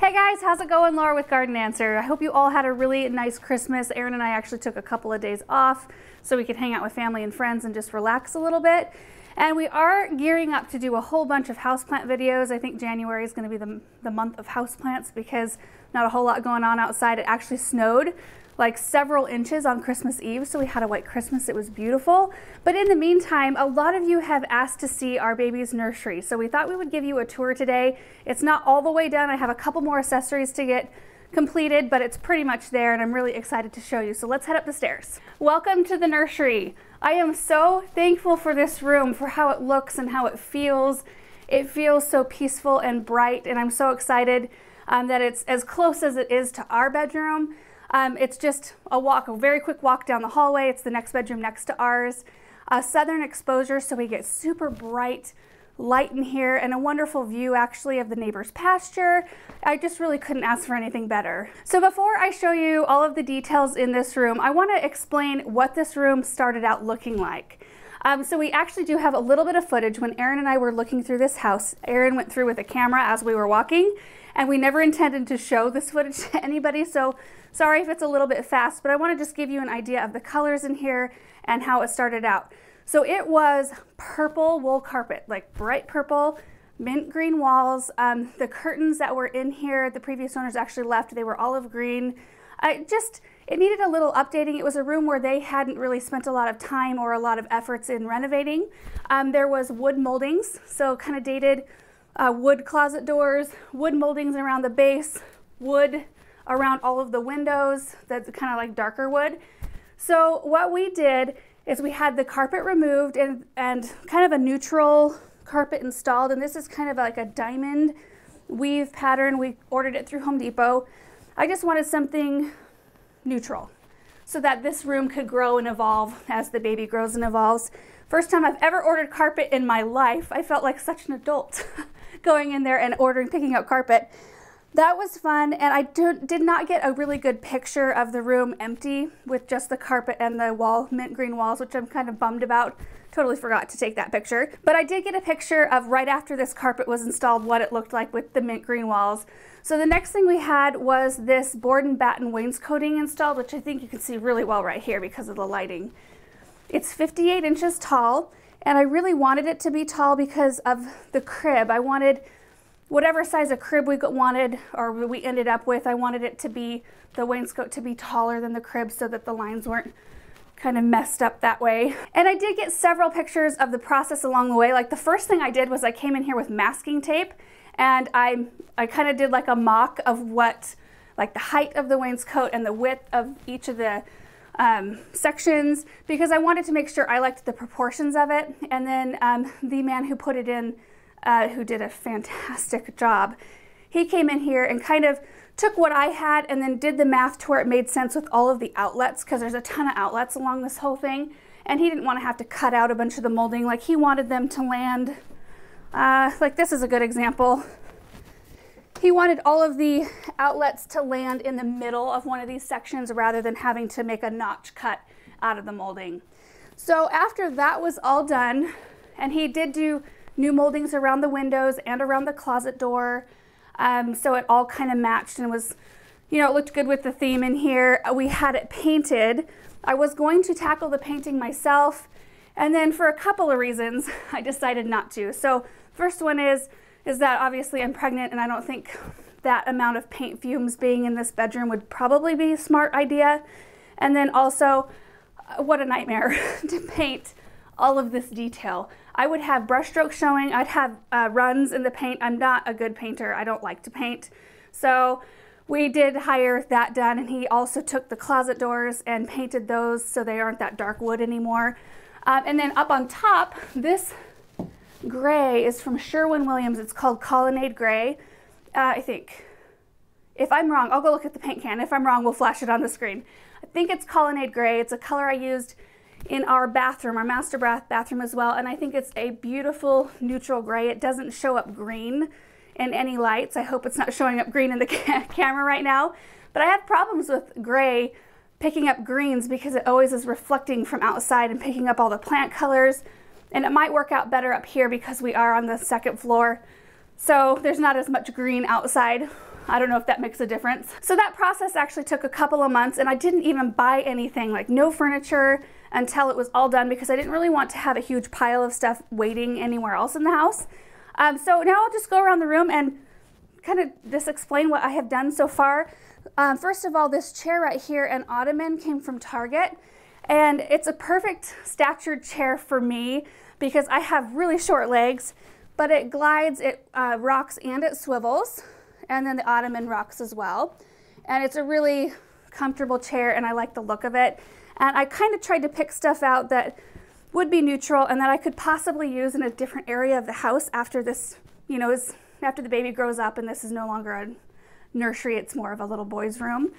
Hey guys, how's it going? Laura with Garden Answer. I hope you all had a really nice Christmas. Erin and I actually took a couple of days off so we could hang out with family and friends and just relax a little bit. And we are gearing up to do a whole bunch of houseplant videos. I think January is going to be the month of houseplants because not a whole lot going on outside. It actually snowed like several inches on Christmas Eve, so we had a white Christmas. It was beautiful. But in the meantime, a lot of you have asked to see our baby's nursery, so we thought we would give you a tour today. It's not all the way done. I have a couple more accessories to get completed, but it's pretty much there, and I'm really excited to show you. So let's head up the stairs. Welcome to the nursery. I am so thankful for this room, for how it looks and how it feels. It feels so peaceful and bright, and I'm so excited that it's as close as it is to our bedroom. It's just a very quick walk down the hallway. It's the next bedroom next to ours. Southern exposure, so we get super bright light in here and a wonderful view actually of the neighbor's pasture. I just really couldn't ask for anything better. So before I show you all of the details in this room, I want to explain what this room started out looking like. So we actually do have a little bit of footage. When Erin and I were looking through this house, Erin went through with a camera as we were walking, and we never intended to show this footage to anybody, so sorry if it's a little bit fast, but I want to just give you an idea of the colors in here and how it started out. So it was purple wool carpet, like bright purple, mint green walls. The curtains that were in here, the previous owners actually left, they were olive green. It needed a little updating. It was a room where they hadn't really spent a lot of time or a lot of efforts in renovating. There was wood moldings, so kind of dated wood closet doors, wood moldings around the base, wood around all of the windows, that's kind of like darker wood. So what we did is we had the carpet removed and kind of a neutral carpet installed, and this is kind of like a diamond weave pattern. We ordered it through Home Depot. I just wanted something neutral so that this room could grow and evolve as the baby grows and evolves. First time I've ever ordered carpet in my life. I felt like such an adult going in there and picking up carpet. That was fun, and I did not get a really good picture of the room empty with just the carpet and the mint green walls, which I'm kind of bummed about. Totally forgot to take that picture. But I did get a picture of right after this carpet was installed what it looked like with the mint green walls. So the next thing we had was this board and batten wainscoting installed, which I think you can see really well right here because of the lighting. It's 58 inches tall, and I really wanted it to be tall because of the crib. I wanted whatever size of crib we wanted, or we ended up with, I wanted it to be, the wainscot to be taller than the crib so that the lines weren't kind of messed up that way. And I did get several pictures of the process along the way. Like the first thing I did was I came in here with masking tape, and I kind of did like a mock of what, like the height of the wainscot and the width of each of the sections, because I wanted to make sure I liked the proportions of it. And then the man who put it in, who did a fantastic job, he came in here and kind of took what I had and then did the math to where it made sense with all of the outlets, because there's a ton of outlets along this whole thing, and he didn't want to have to cut out a bunch of the molding. Like he wanted them to land, like this is a good example. He wanted all of the outlets to land in the middle of one of these sections rather than having to make a notch cut out of the molding. So after that was all done, and he did do new moldings around the windows and around the closet door, so it all kind of matched and was, you know, it looked good with the theme in here. We had it painted. I was going to tackle the painting myself, and then for a couple of reasons I decided not to. So first one is that obviously I'm pregnant, and I don't think that amount of paint fumes being in this bedroom would probably be a smart idea. And then also, what a nightmare to paint all of this detail. I would have brush strokes showing, I'd have runs in the paint. I'm not a good painter, I don't like to paint. So we did hire that done, and he also took the closet doors and painted those so they aren't that dark wood anymore. And then up on top, this gray is from Sherwin-Williams. It's called Colonnade Gray, I think. If I'm wrong, I'll go look at the paint can. If I'm wrong, we'll flash it on the screen. I think it's Colonnade Gray. It's a color I used in our bathroom, our master bathroom as well, and I think it's a beautiful neutral gray. It doesn't show up green in any lights. I hope it's not showing up green in the camera right now, but I have problems with gray picking up greens because it always is reflecting from outside and picking up all the plant colors, and it might work out better up here because we are on the second floor, so there's not as much green outside I don't know if that makes a difference. So that process actually took a couple of months, and I didn't even buy anything, like no furniture, until it was all done, because I didn't really want to have a huge pile of stuff waiting anywhere else in the house. So now I'll just go around the room and kind of just explain what I have done so far. First of all, this chair right here, an ottoman, came from Target, and it's a perfect statured chair for me because I have really short legs, but it glides, it rocks, and it swivels, and then the ottoman rocks as well. And it's a really comfortable chair, and I like the look of it. And I kind of tried to pick stuff out that would be neutral and that I could possibly use in a different area of the house after this, you know, after the baby grows up and this is no longer a nursery, it's more of a little boy's room.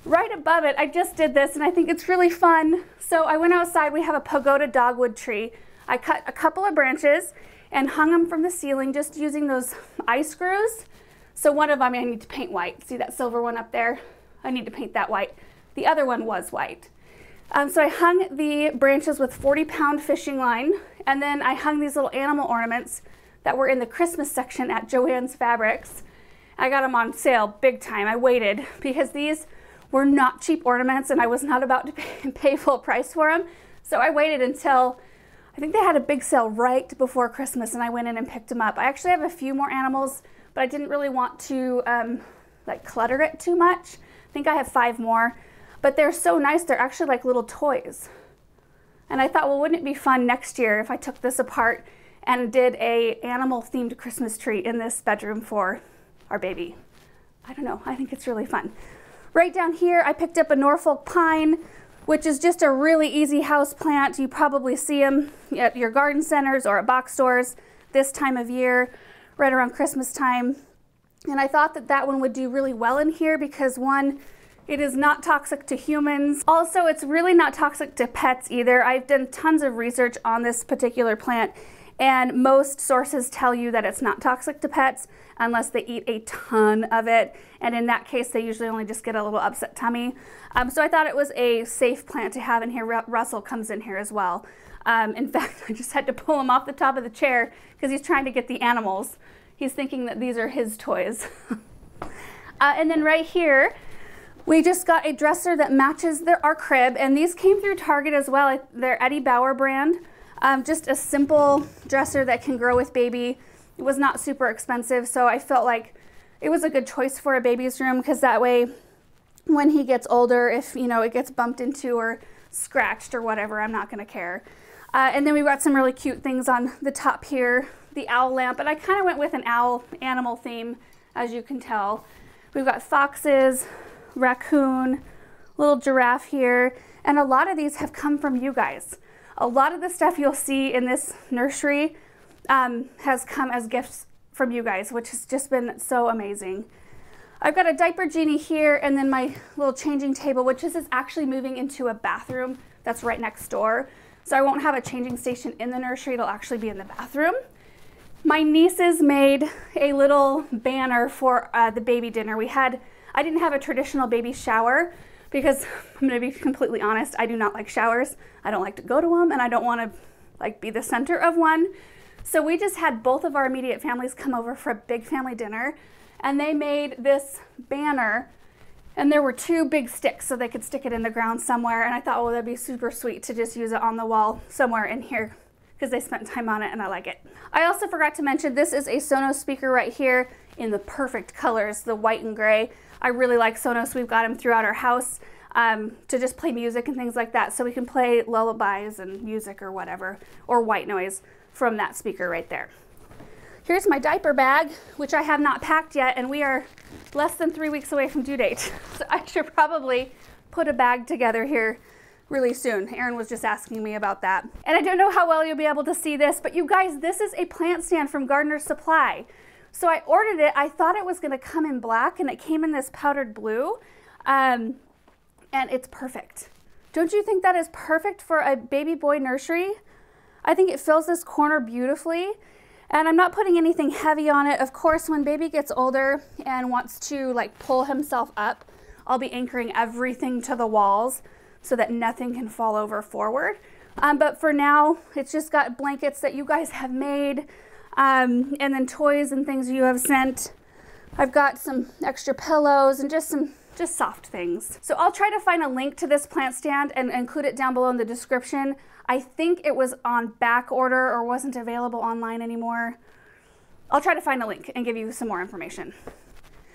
Right above it, I just did this and I think it's really fun. So I went outside, we have a pagoda dogwood tree. I cut a couple of branches and hung them from the ceiling just using those eye screws. So one of them I need to paint white. See that silver one up there? I need to paint that white. The other one was white. So I hung the branches with 40-pound fishing line, and then I hung these little animal ornaments that were in the Christmas section at Joann's Fabrics. I got them on sale big time. I waited because these were not cheap ornaments and I was not about to pay full price for them. So I waited until, I think they had a big sale right before Christmas, and I went in and picked them up. I actually have a few more animals, but I didn't really want to like clutter it too much. I think I have 5 more. But they're so nice, they're actually like little toys. And I thought, well, wouldn't it be fun next year if I took this apart and did a animal themed Christmas tree in this bedroom for our baby? I don't know, I think it's really fun. Right down here, I picked up a Norfolk pine, which is just a really easy house plant. You probably see them at your garden centers or at box stores this time of year, right around Christmas time. And I thought that that one would do really well in here because, one, it is not toxic to humans. Also, it's really not toxic to pets either. I've done tons of research on this particular plant, and most sources tell you that it's not toxic to pets unless they eat a ton of it. And in that case, they usually only just get a little upset tummy. So I thought it was a safe plant to have in here. Russell comes in here as well. In fact, I just had to pull him off the top of the chair because he's trying to get the animals. He's thinking that these are his toys. And then right here, we just got a dresser that matches our crib, and these came through Target as well. They're Eddie Bauer brand. Just a simple dresser that can grow with baby. It was not super expensive, so I felt like it was a good choice for a baby's room, because that way when he gets older, if you know it gets bumped into or scratched or whatever, I'm not going to care. And then we've got some really cute things on the top here. The owl lamp, and I kind of went with an owl animal theme, as you can tell. We've got foxes, raccoon, little giraffe here, and a lot of these have come from you guys. A lot of the stuff you'll see in this nursery has come as gifts from you guys, which has just been so amazing. I've got a diaper genie here, and then my little changing table, which is actually moving into a bathroom that's right next door. So I won't have a changing station in the nursery, it'll actually be in the bathroom. My nieces made a little banner for the baby dinner. I didn't have a traditional baby shower because, I'm going to be completely honest, I do not like showers. I don't like to go to them, and I don't want to like be the center of one. So we just had both of our immediate families come over for a big family dinner, and they made this banner, and there were 2 big sticks so they could stick it in the ground somewhere, and I thought, oh, that'd be super sweet to just use it on the wall somewhere in here because they spent time on it and I like it. I also forgot to mention this is a Sonos speaker right here in the perfect colors, the white and gray. I really like Sonos. We've got them throughout our house to just play music and things like that. So we can play lullabies and music or whatever, or white noise from that speaker right there. Here's my diaper bag, which I have not packed yet, and we are less than 3 weeks away from due date. So I should probably put a bag together here really soon. Aaron was just asking me about that. And I don't know how well you'll be able to see this, but you guys, this is a plant stand from Gardener's Supply. So I ordered it. I thought it was going to come in black, and it came in this powdered blue, and it's perfect. Don't you think that is perfect for a baby boy nursery? I think it fills this corner beautifully, and I'm not putting anything heavy on it. Of course, when baby gets older and wants to like pull himself up, I'll be anchoring everything to the walls so that nothing can fall over forward. But for now, it's just got blankets that you guys have made, and then toys and things you have sent. I've got some extra pillows and just soft things. So I'll try to find a link to this plant stand and include it down below in the description. I think it was on back order or wasn't available online anymore. I'll try to find a link and give you some more information.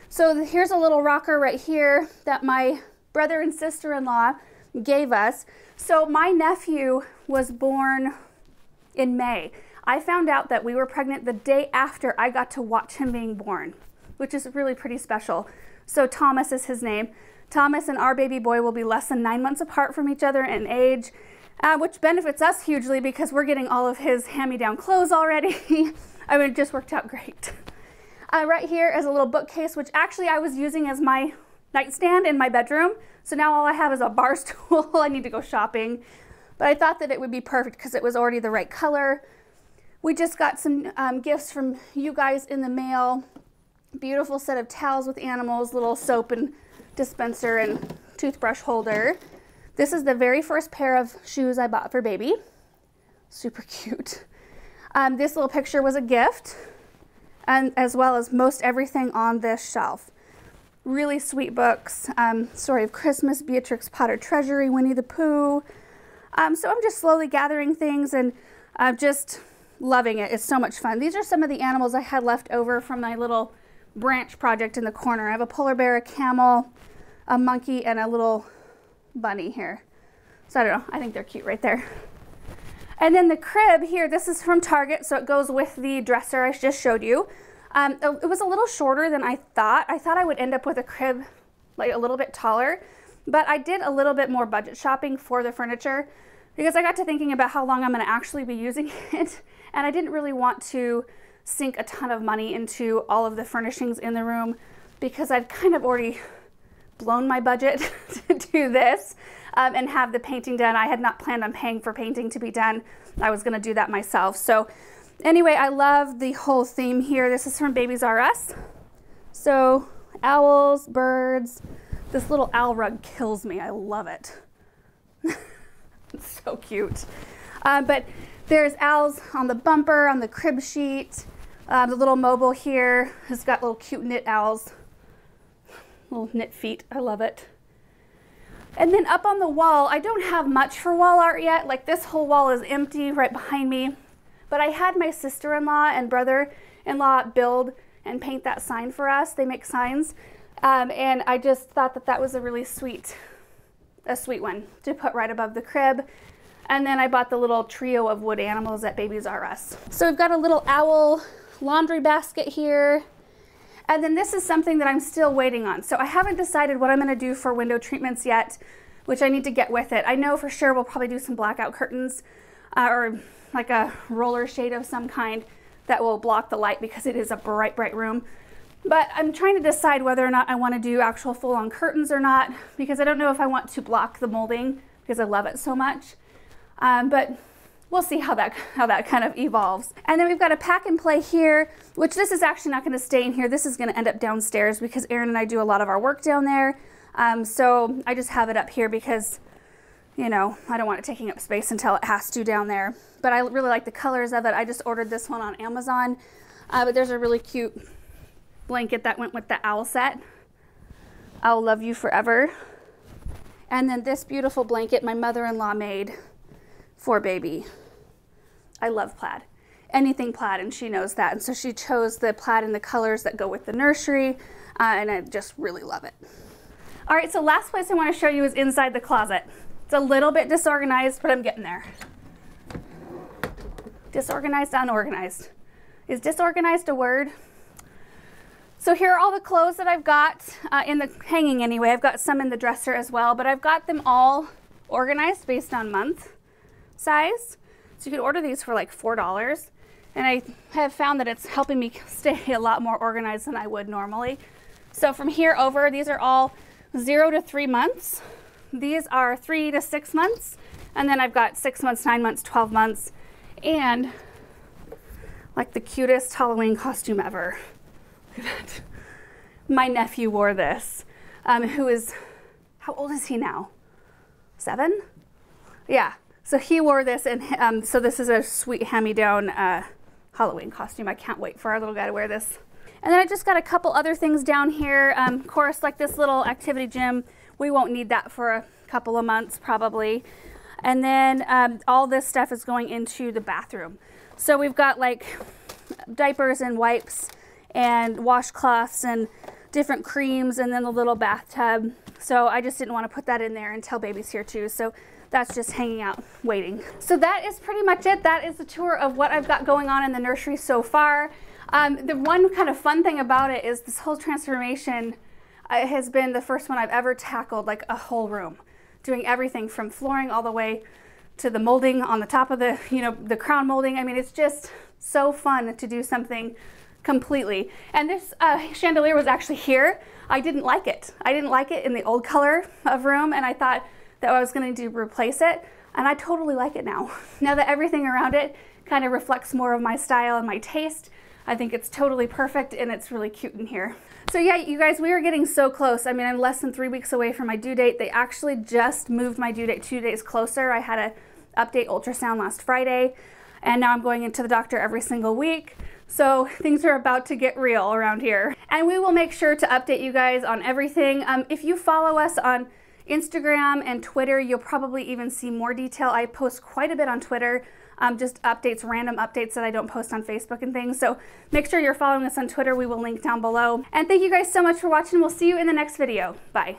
So here's a little rocker right here that my brother and sister-in-law gave us. So my nephew was born in May. I found out that we were pregnant the day after I got to watch him being born, which is really pretty special. So Thomas is his name. Thomas and our baby boy will be less than 9 months apart from each other in age, which benefits us hugely because we're getting all of his hand-me-down clothes already. I mean, it just worked out great. Right here is a little bookcase, which actually I was using as my nightstand in my bedroom. So now all I have is a bar stool. I need to go shopping. But I thought that it would be perfect because it was already the right color. We just got some gifts from you guys in the mail. Beautiful set of towels with animals, little soap and dispenser and toothbrush holder. This is the very first pair of shoes I bought for baby. Super cute. This little picture was a gift, and as well as most everything on this shelf. Really sweet books. Story of Christmas, Beatrix Potter Treasury, Winnie the Pooh. So I'm just slowly gathering things and just loving it. It's so much fun. These are some of the animals I had left over from my little branch project in the corner. I have a polar bear, a camel, a monkey, and a little bunny here. So I don't know, I think they're cute right there. And then the crib here, this is from Target, so it goes with the dresser I just showed you. It was a little shorter than I thought. I thought I would end up with a crib like a little bit taller, but I did a little bit more budget shopping for the furniture because I got to thinking about how long I'm going to actually be using it, and I didn't really want to sink a ton of money into all of the furnishings in the room because I'd kind of already blown my budget to do this and have the painting done. I had not planned on paying for painting to be done. I was going to do that myself. So anyway, I love the whole theme here. This is from Babies R Us. So owls, birds. This little owl rug kills me. I love it. It's so cute. But there's owls on the bumper, on the crib sheet. The little mobile here has got little cute knit owls. Little knit feet. I love it. And then up on the wall, I don't have much for wall art yet. Like this whole wall is empty right behind me. But I had my sister-in-law and brother-in-law build and paint that sign for us. They make signs. And I just thought that that was a really sweet one to put right above the crib. And then I bought the little trio of wood animals at Babies R Us. So we've got a little owl laundry basket here. And then this is something that I'm still waiting on. So I haven't decided what I'm going to do for window treatments yet, which I need to get with it. I know for sure we'll probably do some blackout curtains or like a roller shade of some kind that will block the light because it is a bright, bright room. But I'm trying to decide whether or not I want to do actual full-on curtains or not because I don't know if I want to block the molding because I love it so much. But we'll see how that kind of evolves. And then we've got a pack and play here, which this is actually not going to stay in here. This is going to end up downstairs because Aaron and I do a lot of our work down there. So I just have it up here because, you know, I don't want it taking up space until it has to down there. But I really like the colors of it. I just ordered this one on Amazon. But there's a really cute blanket that went with the owl set. I'll love you forever. And then this beautiful blanket my mother-in-law made for baby. I love plaid. Anything plaid, and she knows that. And so she chose the plaid and the colors that go with the nursery, and I just really love it. All right, so last place I want to show you is inside the closet. It's a little bit disorganized, but I'm getting there. Disorganized, unorganized. Is disorganized a word? So here are all the clothes that I've got in the hanging anyway. I've got some in the dresser as well, but I've got them all organized based on month size. So you could order these for like $4. And I have found that it's helping me stay a lot more organized than I would normally. So from here over, these are all 0 to 3 months. These are 3 to 6 months. And then I've got 6 months, 9 months, 12 months. And like the cutest Halloween costume ever. Look at that. My nephew wore this, who is, how old is he now? 7? Yeah, so he wore this, and so this is a sweet hand-me-down Halloween costume. I can't wait for our little guy to wear this. And then I just got a couple other things down here. Of course, like this little activity gym, we won't need that for a couple of months probably. And then all this stuff is going into the bathroom. So we've got like diapers and wipes and washcloths and different creams, and then the little bathtub. So I just didn't want to put that in there until baby's here too. So that's just hanging out, waiting. So that is pretty much it. That is the tour of what I've got going on in the nursery so far. The one kind of fun thing about it is this whole transformation has been the first one I've ever tackled like a whole room, doing everything from flooring all the way to the molding on the top of the, you know, the crown molding. I mean, it's just so fun to do something completely. And this chandelier was actually here. I didn't like it. I didn't like it in the old color of room, and I thought that I was going to replace it, and I totally like it now. Now that everything around it kind of reflects more of my style and my taste, I think it's totally perfect, and it's really cute in here. So yeah, you guys, we are getting so close. I mean, I'm less than 3 weeks away from my due date. They actually just moved my due date 2 days closer. I had a update ultrasound last Friday, and now I'm going into the doctor every single week. So things are about to get real around here. And we will make sure to update you guys on everything. If you follow us on Instagram and Twitter, you'll probably even see more detail. I post quite a bit on Twitter, just updates, random updates that I don't post on Facebook and things. So make sure you're following us on Twitter. We will link down below. And thank you guys so much for watching. We'll see you in the next video. Bye.